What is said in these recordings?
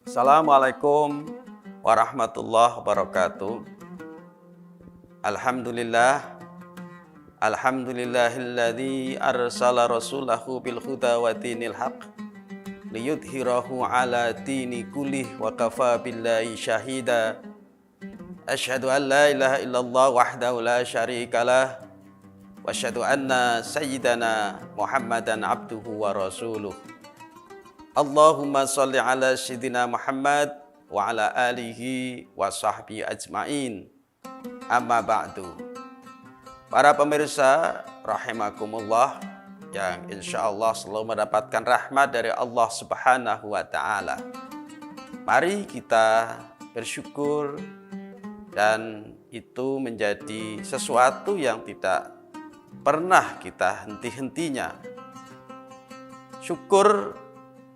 Assalamualaikum warahmatullahi wabarakatuh. Alhamdulillahilladzi arsala rasulahu bil huda wa dinil haq liyudhhirahu ala dini kullih wa kafa billahi syahida. Asyhadu an la ilaha illallah wahdahu la syarikalah wa asyhadu anna sayyidana Muhammadan abduhu wa rasuluh. Allahumma sholli ala sayyidina Muhammad wa ala alihi wa sahbihi ajmain. Amma ba'du. Para pemirsa rahimakumullah yang insyaallah selalu mendapatkan rahmat dari Allah Subhanahu wa taala. Mari kita bersyukur, dan itu menjadi sesuatu yang tidak pernah kita henti-hentinya. Syukur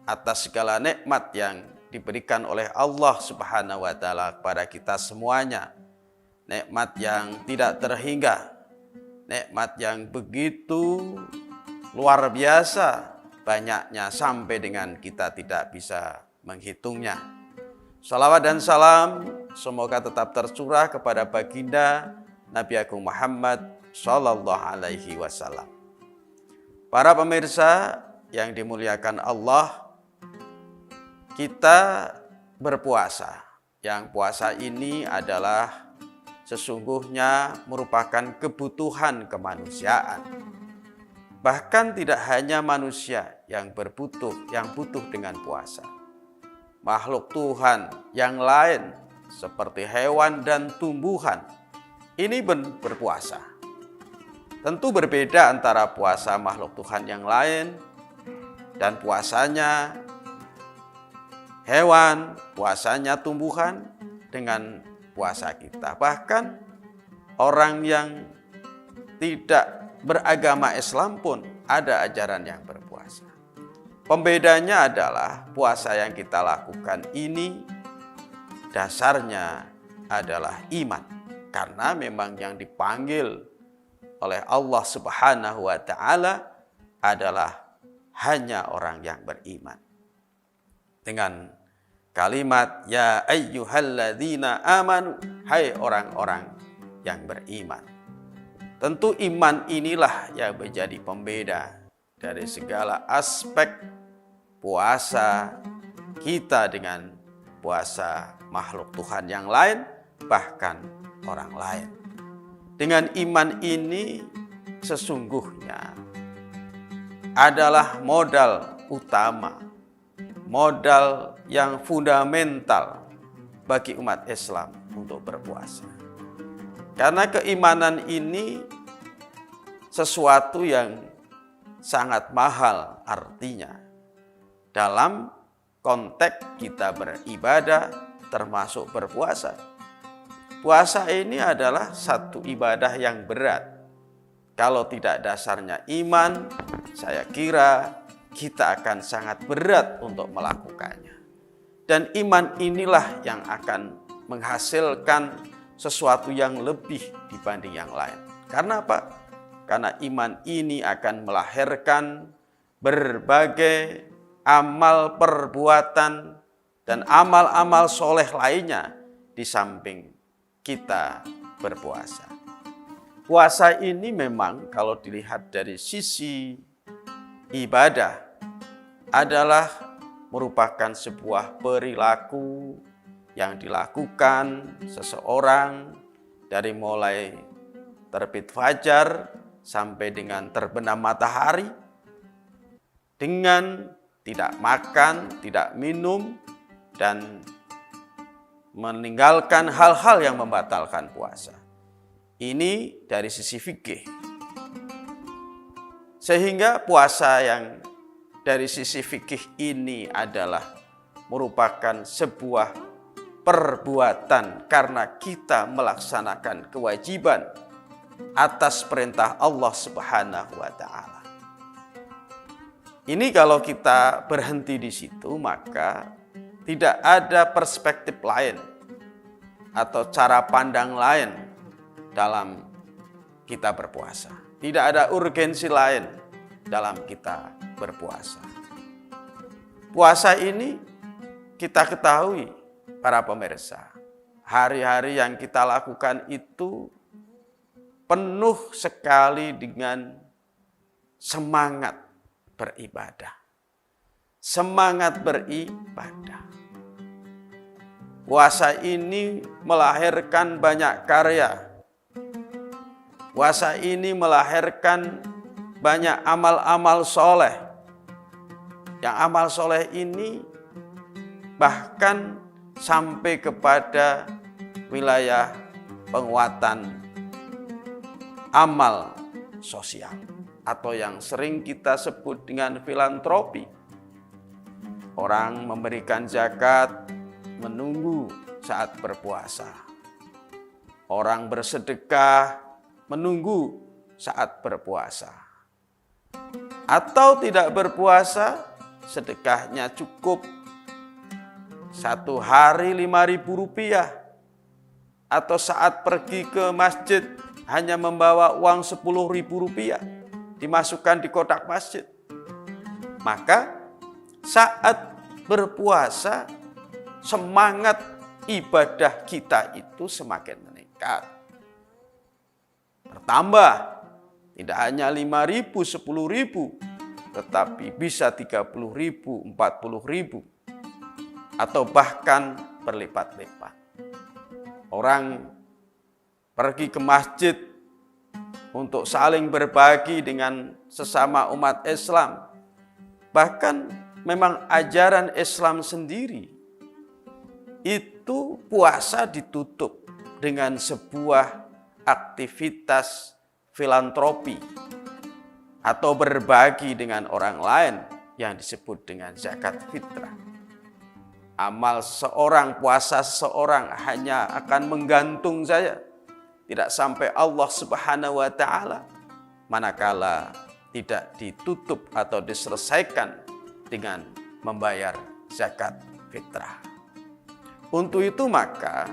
atas segala nikmat yang diberikan oleh Allah Subhanahu wa taala kepada kita semuanya. Nikmat yang tidak terhingga, nikmat yang begitu luar biasa banyaknya sampai dengan kita tidak bisa menghitungnya. Salawat dan salam semoga tetap tercurah kepada baginda Nabi Agung Muhammad Sallallahu Alaihi Wasallam. Para pemirsa yang dimuliakan Allah, kita berpuasa. Yang puasa ini adalah sesungguhnya merupakan kebutuhan kemanusiaan. Bahkan tidak hanya manusia yang butuh dengan puasa. Makhluk Tuhan yang lain seperti hewan dan tumbuhan ini berpuasa. Tentu berbeda antara puasa makhluk Tuhan yang lain dan puasanya hewan, puasanya tumbuhan dengan puasa kita. Bahkan orang yang tidak beragama Islam pun ada ajaran yang berpuasa. Pembedanya adalah puasa yang kita lakukan ini dasarnya adalah iman. Karena memang yang dipanggil oleh Allah Subhanahu wa taala adalah hanya orang yang beriman. Dengan kalimat ya ayyuhalladzina amanu, hai orang-orang yang beriman. Tentu iman inilah yang menjadi pembeda dari segala aspek puasa kita dengan puasa makhluk Tuhan yang lain, bahkan orang lain. Dengan iman ini sesungguhnya adalah modal utama, modal yang fundamental bagi umat Islam untuk berpuasa. Karena keimanan ini sesuatu yang sangat mahal artinya dalam konteks kita beribadah termasuk berpuasa. Puasa ini adalah satu ibadah yang berat. Kalau tidak dasarnya iman, saya kira kita akan sangat berat untuk melakukannya. Dan iman inilah yang akan menghasilkan sesuatu yang lebih dibanding yang lain. Karena apa? Karena iman ini akan melahirkan berbagai amal perbuatan dan amal-amal soleh lainnya di samping kita berpuasa. Puasa ini memang kalau dilihat dari sisi ibadah adalah merupakan sebuah perilaku yang dilakukan seseorang dari mulai terbit fajar sampai dengan terbenam matahari dengan tidak makan, tidak minum, dan meninggalkan hal-hal yang membatalkan puasa. Ini dari sisi fikih. Sehingga puasa yang dari sisi fikih ini adalah merupakan sebuah perbuatan karena kita melaksanakan kewajiban atas perintah Allah Subhanahu wa taala. Ini kalau kita berhenti di situ, maka tidak ada perspektif lain atau cara pandang lain dalam kita berpuasa. Tidak ada urgensi lain dalam kita berpuasa. Puasa ini kita ketahui, para pemirsa, hari-hari yang kita lakukan itu penuh sekali dengan semangat beribadah. Semangat beribadah. Puasa ini melahirkan banyak karya. Puasa ini melahirkan banyak amal-amal soleh. Yang amal soleh ini bahkan sampai kepada wilayah penguatan amal sosial atau yang sering kita sebut dengan filantropi. Orang memberikan zakat menunggu saat berpuasa. Orang bersedekah menunggu saat berpuasa. Atau tidak berpuasa, sedekahnya cukup 1 hari Rp5.000. Atau saat pergi ke masjid hanya membawa uang Rp10.000 dimasukkan di kotak masjid. Maka saat berpuasa semangat ibadah kita itu semakin meningkat. Bertambah, tidak hanya 5.000, 10.000, tetapi bisa 30.000, 40.000, atau bahkan berlipat-lipat. Orang pergi ke masjid untuk saling berbagi dengan sesama umat Islam. Bahkan memang ajaran Islam sendiri itu puasa ditutup dengan sebuah aktivitas filantropi atau berbagi dengan orang lain yang disebut dengan zakat fitrah. Amal seorang, puasa seseorang hanya akan menggantung saja, tidak sampai Allah Subhanahu wa taala, manakala tidak ditutup atau diselesaikan dengan membayar zakat fitrah. Untuk itu maka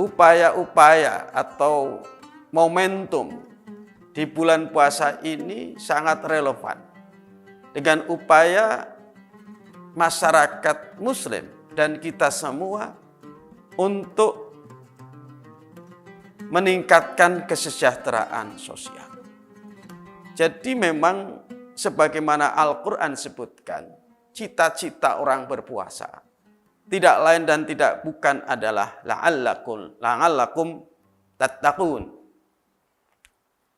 upaya-upaya atau momentum di bulan puasa ini sangat relevan dengan upaya masyarakat muslim dan kita semua untuk meningkatkan kesejahteraan sosial. Jadi memang sebagaimana Al-Quran sebutkan, cita-cita orang berpuasa tidak lain dan tidak bukan adalah la'allakum tattaqun,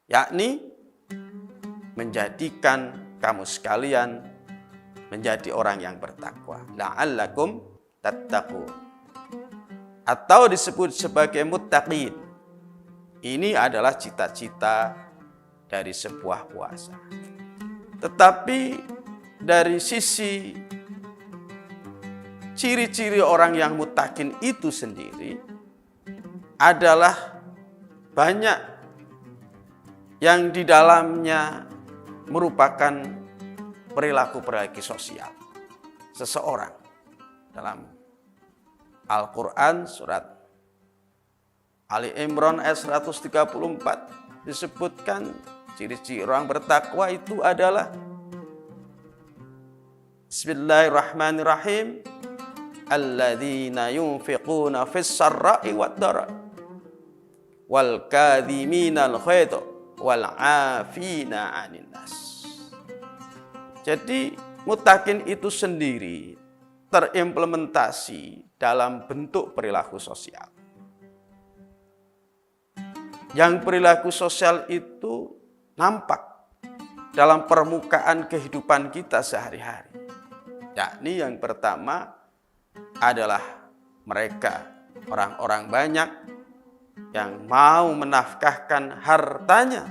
yakni menjadikan kamu sekalian menjadi orang yang bertakwa. La'allakum tattaqun, atau disebut sebagai muttaqin. Ini adalah cita-cita dari sebuah puasa. Tetapi dari sisi ciri-ciri orang yang muttaqin itu sendiri adalah banyak yang di dalamnya merupakan perilaku-perilaku sosial seseorang. Dalam Al-Quran surat Ali Imran ayat 134 disebutkan ciri-ciri orang bertakwa itu adalah Bismillahirrahmanirrahim, alladzina yunfiquna fis sarra'i wad dharra wal kadhiminal ghaidha wal 'afina 'anil nas. Jadi muttaqin itu sendiri terimplementasi dalam bentuk perilaku sosial. Yang perilaku sosial itu nampak dalam permukaan kehidupan kita sehari-hari. Yakni yang pertama adalah mereka, orang-orang banyak yang mau menafkahkan hartanya,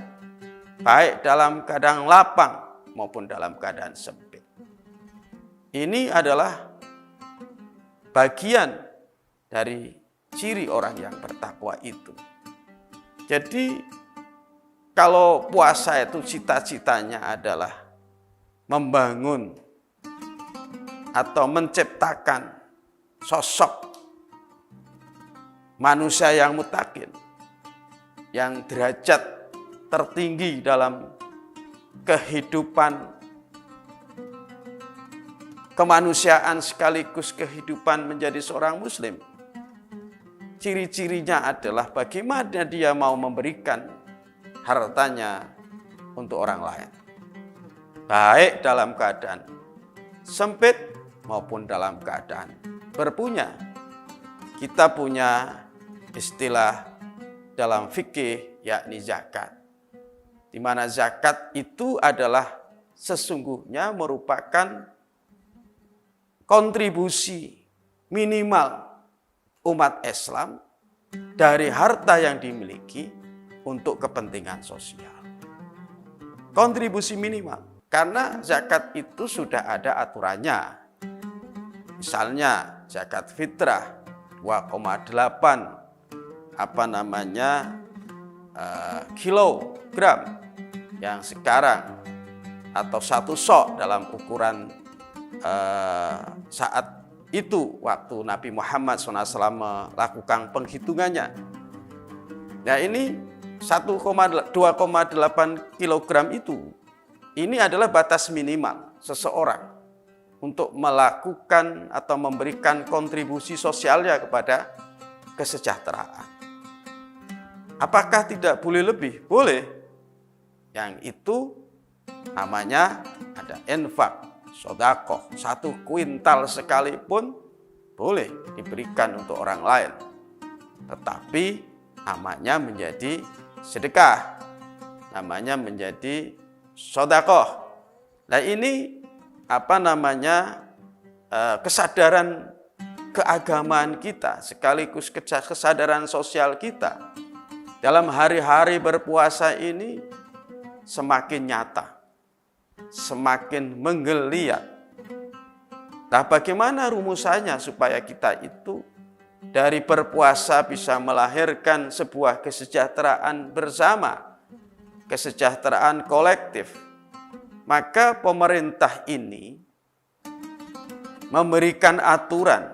baik dalam keadaan lapang maupun dalam keadaan sempit. Ini adalah bagian dari ciri orang yang bertakwa itu. Jadi kalau puasa itu cita-citanya adalah membangun atau menciptakan sosok manusia yang muttaqin, yang derajat tertinggi dalam kehidupan kemanusiaan sekaligus kehidupan menjadi seorang muslim. Ciri-cirinya adalah bagaimana dia mau memberikan hartanya untuk orang lain. Baik dalam keadaan sempit maupun dalam keadaan berpunya. Kita punya istilah dalam fikih yakni zakat. Di mana zakat itu adalah sesungguhnya merupakan kontribusi minimal umat Islam dari harta yang dimiliki untuk kepentingan sosial. Kontribusi minimal, karena zakat itu sudah ada aturannya. Misalnya zakat fitrah 2,8 kilogram yang sekarang atau 1 sok dalam ukuran saat itu waktu Nabi Muhammad SAW melakukan penghitungannya. Nah ini 2,8 kilogram itu, ini adalah batas minimal seseorang untuk melakukan atau memberikan kontribusi sosialnya kepada kesejahteraan. Apakah tidak boleh lebih? Boleh. Yang itu namanya ada infak, sedekah. 1 kuintal sekalipun boleh diberikan untuk orang lain. Tetapi namanya menjadi sedekah. Namanya menjadi sedekah. Nah ini kesadaran keagamaan kita sekaligus kesadaran sosial kita dalam hari-hari berpuasa ini semakin nyata, semakin menggeliat. Nah, bagaimana rumusannya supaya kita itu dari berpuasa bisa melahirkan sebuah kesejahteraan bersama, kesejahteraan kolektif? Maka pemerintah ini memberikan aturan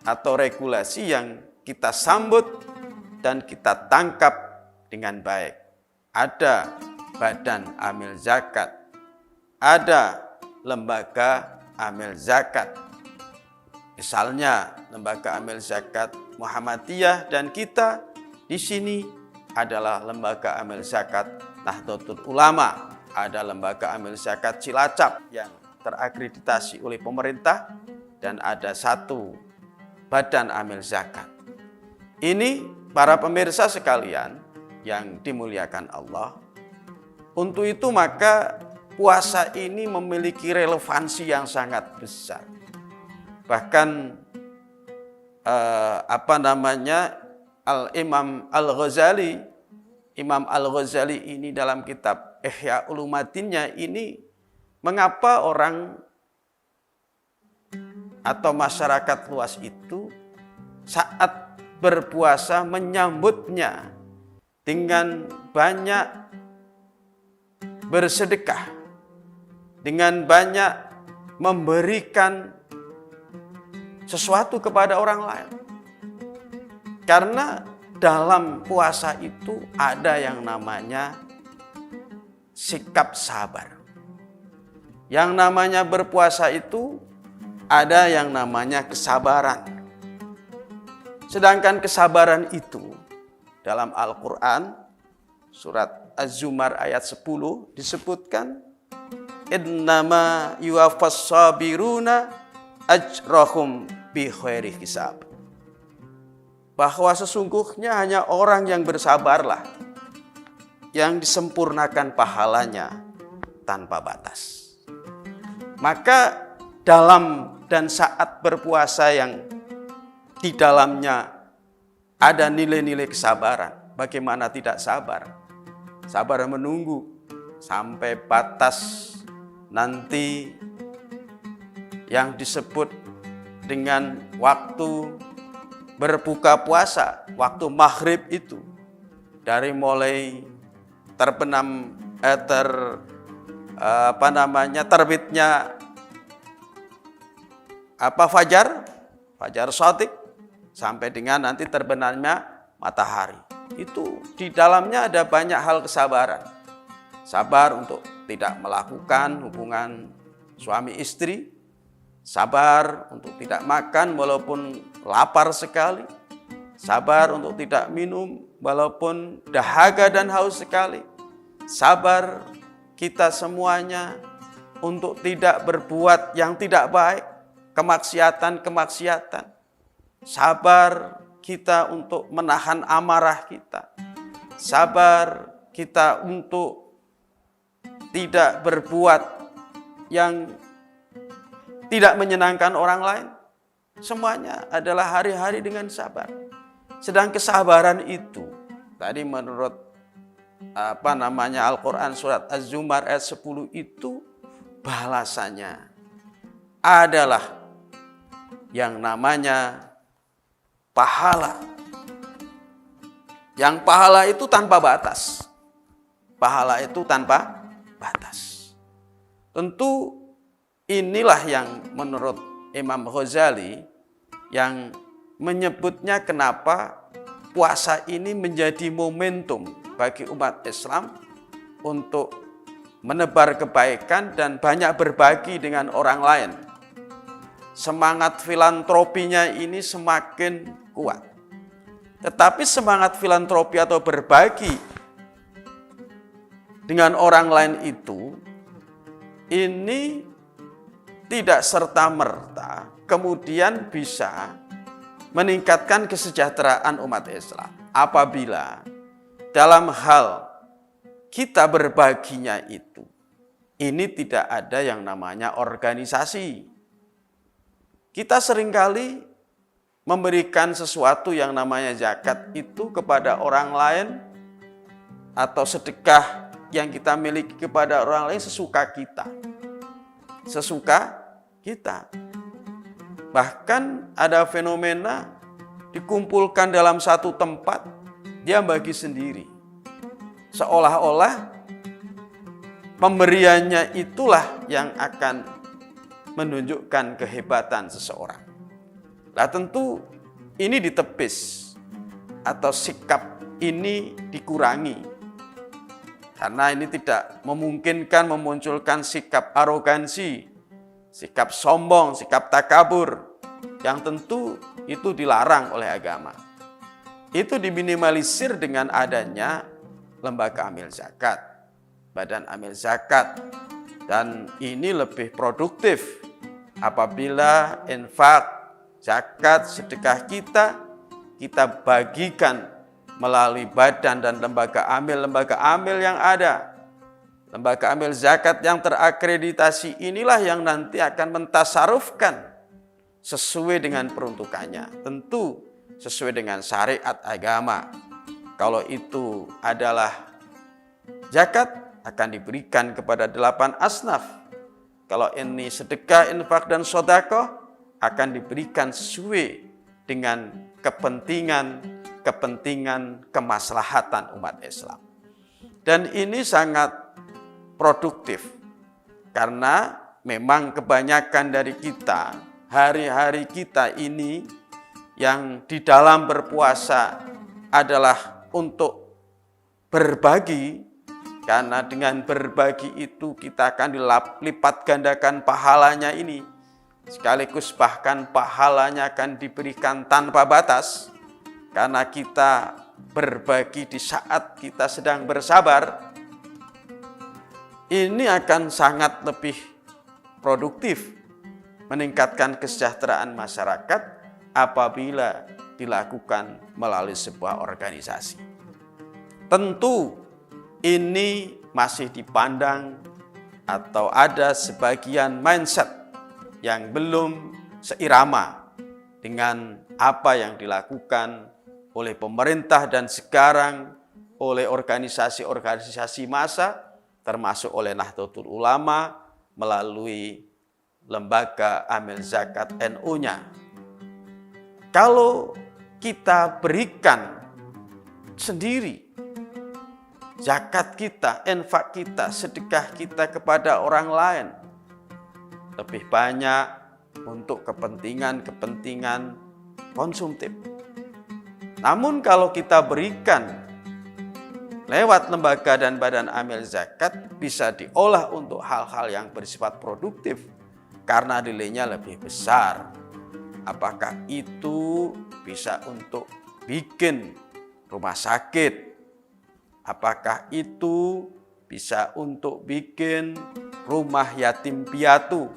atau regulasi yang kita sambut dan kita tangkap dengan baik. Ada badan amil zakat, ada lembaga amil zakat. Misalnya lembaga amil zakat Muhammadiyah dan kita di sini adalah lembaga amil zakat Nahdlatul Ulama. Ada lembaga amil zakat Cilacap yang terakreditasi oleh pemerintah dan ada 1 badan amil zakat. Ini para pemirsa sekalian yang dimuliakan Allah. Untuk itu maka puasa ini memiliki relevansi yang sangat besar. Bahkan Imam Al-Ghazali ini dalam kitab Ihya Ulumuddinnya ini, mengapa orang atau masyarakat luas itu saat berpuasa menyambutnya dengan banyak bersedekah, dengan banyak memberikan sesuatu kepada orang lain. Karena dalam puasa itu ada yang namanya sikap sabar. Yang namanya berpuasa itu ada yang namanya kesabaran. Sedangkan kesabaran itu dalam Al-Quran surat Az-Zumar ayat 10 disebutkan innama yuwaffas sabiruna ajrahum bi khairi hisab. Bahwa sesungguhnya hanya orang yang bersabarlah yang disempurnakan pahalanya tanpa batas. Maka dalam dan saat berpuasa yang di dalamnya ada nilai-nilai kesabaran. Bagaimana tidak sabar? Sabar menunggu sampai batas nanti yang disebut dengan waktu berbuka puasa, waktu maghrib itu. Dari mulai terbitnya fajar shadiq sampai dengan nanti terbenamnya matahari. Itu di dalamnya ada banyak hal kesabaran. Sabar untuk tidak melakukan hubungan suami istri. sabar untuk tidak makan walaupun lapar sekali, sabar untuk tidak minum walaupun dahaga dan haus sekali, sabar kita semuanya untuk tidak berbuat yang tidak baik, kemaksiatan-kemaksiatan, sabar kita untuk menahan amarah kita, sabar kita untuk tidak berbuat yang tidak menyenangkan orang lain. Semuanya adalah hari-hari dengan sabar. Sedang kesabaran itu tadi menurut Al-Quran surat Az-Zumar ayat 10 itu balasannya adalah yang namanya pahala. Yang pahala itu tanpa batas. Pahala itu tanpa batas. Tentu inilah yang menurut Imam Ghazali yang menyebutnya kenapa puasa ini menjadi momentum bagi umat Islam untuk menebar kebaikan dan banyak berbagi dengan orang lain. Semangat filantropinya ini semakin kuat. Tetapi semangat filantropi atau berbagi dengan orang lain itu, ini tidak serta-merta kemudian bisa meningkatkan kesejahteraan umat Islam. Apabila dalam hal kita berbaginya itu, ini tidak ada yang namanya organisasi. Kita seringkali memberikan sesuatu yang namanya zakat itu kepada orang lain atau sedekah yang kita miliki kepada orang lain sesuka kita. Sesuka kita. Bahkan ada fenomena dikumpulkan dalam satu tempat, dia bagi sendiri. Seolah-olah pemberiannya itulah yang akan menunjukkan kehebatan seseorang. Nah tentu ini ditepis atau sikap ini dikurangi. Karena ini tidak memungkinkan memunculkan sikap arogansi, sikap sombong, sikap takabur, yang tentu itu dilarang oleh agama. Itu diminimalisir dengan adanya lembaga amil zakat, badan amil zakat, dan ini lebih produktif apabila infak, zakat, sedekah kita bagikan melalui badan dan lembaga amil yang ada. Lembaga amil zakat yang terakreditasi inilah yang nanti akan mentasarufkan sesuai dengan peruntukannya. Tentu sesuai dengan syariat agama. Kalau itu adalah zakat, akan diberikan kepada 8 asnaf. Kalau ini sedekah, infak, dan sedekah, akan diberikan sesuai dengan kepentingan kemaslahatan umat Islam. Dan ini sangat produktif karena memang kebanyakan dari kita, hari-hari kita ini yang di dalam berpuasa adalah untuk berbagi, karena dengan berbagi itu kita akan dilipat gandakan pahalanya ini, sekaligus bahkan pahalanya akan diberikan tanpa batas. Karena kita berbagi di saat kita sedang bersabar, ini akan sangat lebih produktif meningkatkan kesejahteraan masyarakat apabila dilakukan melalui sebuah organisasi. Tentu ini masih dipandang atau ada sebagian mindset yang belum seirama dengan apa yang dilakukan oleh pemerintah dan sekarang oleh organisasi-organisasi massa, termasuk oleh Nahdlatul Ulama melalui lembaga amil zakat NU-nya. Kalau kita berikan sendiri zakat kita, infak kita, sedekah kita kepada orang lain, lebih banyak untuk kepentingan konsumtif. Namun kalau kita berikan lewat lembaga dan badan amil zakat, bisa diolah untuk hal-hal yang bersifat produktif, karena nilainya lebih besar. Apakah itu bisa untuk bikin rumah sakit? Apakah itu bisa untuk bikin rumah yatim piatu?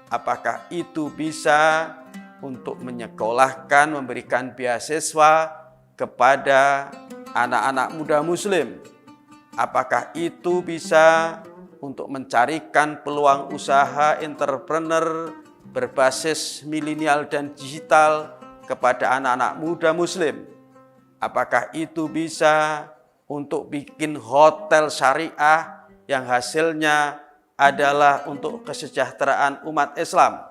Apakah itu bisa untuk menyekolahkan, memberikan beasiswa kepada anak-anak muda muslim? Apakah itu bisa untuk mencarikan peluang usaha entrepreneur berbasis milenial dan digital kepada anak-anak muda muslim? Apakah itu bisa untuk bikin hotel syariah yang hasilnya adalah untuk kesejahteraan umat Islam?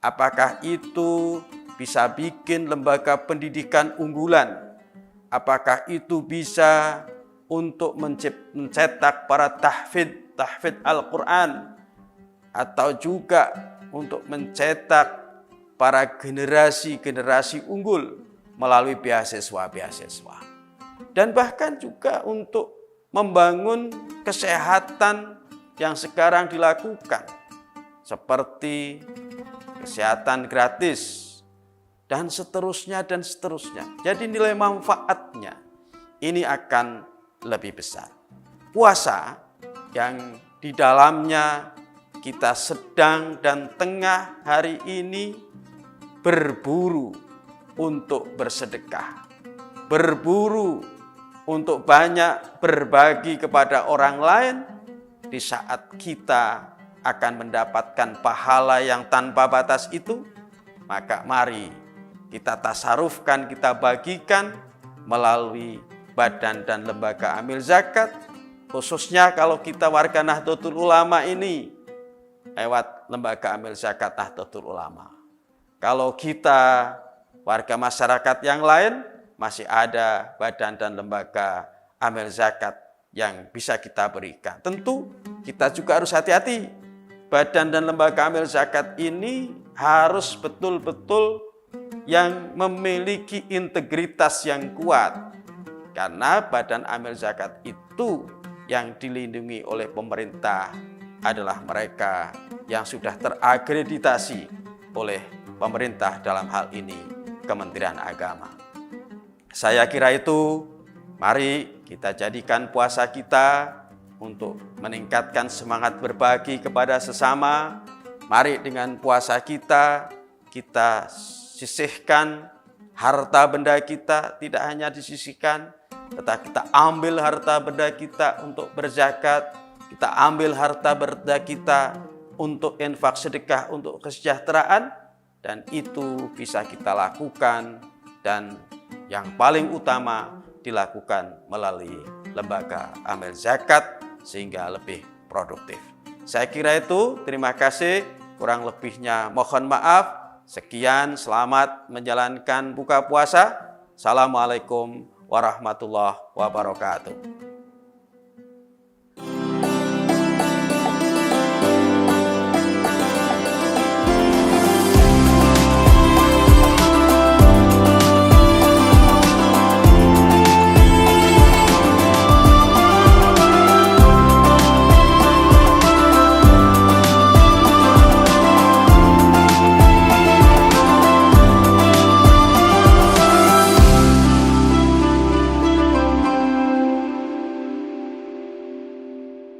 Apakah itu bisa bikin lembaga pendidikan unggulan? Apakah itu bisa untuk mencetak para tahfidz Al-Quran? Atau juga untuk mencetak para generasi-generasi unggul melalui beasiswa-beasiswa. Dan bahkan juga untuk membangun kesehatan yang sekarang dilakukan, seperti kesehatan gratis, dan seterusnya dan seterusnya. Jadi nilai manfaatnya ini akan lebih besar. Puasa yang di dalamnya kita sedang dan tengah hari ini berburu untuk bersedekah, berburu untuk banyak berbagi kepada orang lain, di saat kita akan mendapatkan pahala yang tanpa batas itu, maka mari kita tasarufkan, kita bagikan melalui badan dan lembaga amil zakat, khususnya kalau kita warga Nahdlatul Ulama ini lewat lembaga amil zakat Nahdlatul Ulama. Kalau kita warga masyarakat yang lain, masih ada badan dan lembaga amil zakat yang bisa kita berikan. Tentu kita juga harus hati-hati. Badan dan lembaga amil zakat ini harus betul-betul yang memiliki integritas yang kuat. Karena badan amil zakat itu yang dilindungi oleh pemerintah adalah mereka yang sudah terakreditasi oleh pemerintah, dalam hal ini Kementerian Agama. Saya kira itu, mari kita jadikan puasa kita untuk meningkatkan semangat berbagi kepada sesama. Mari dengan puasa kita sisihkan harta benda kita, tidak hanya disisihkan, tetapi kita ambil harta benda kita untuk berzakat, kita ambil harta benda kita untuk infak sedekah, untuk kesejahteraan, dan itu bisa kita lakukan, dan yang paling utama dilakukan melalui lembaga amil zakat sehingga lebih produktif. Saya kira itu, terima kasih, kurang lebihnya mohon maaf. Sekian, selamat menjalankan buka puasa. Assalamualaikum warahmatullahi wabarakatuh.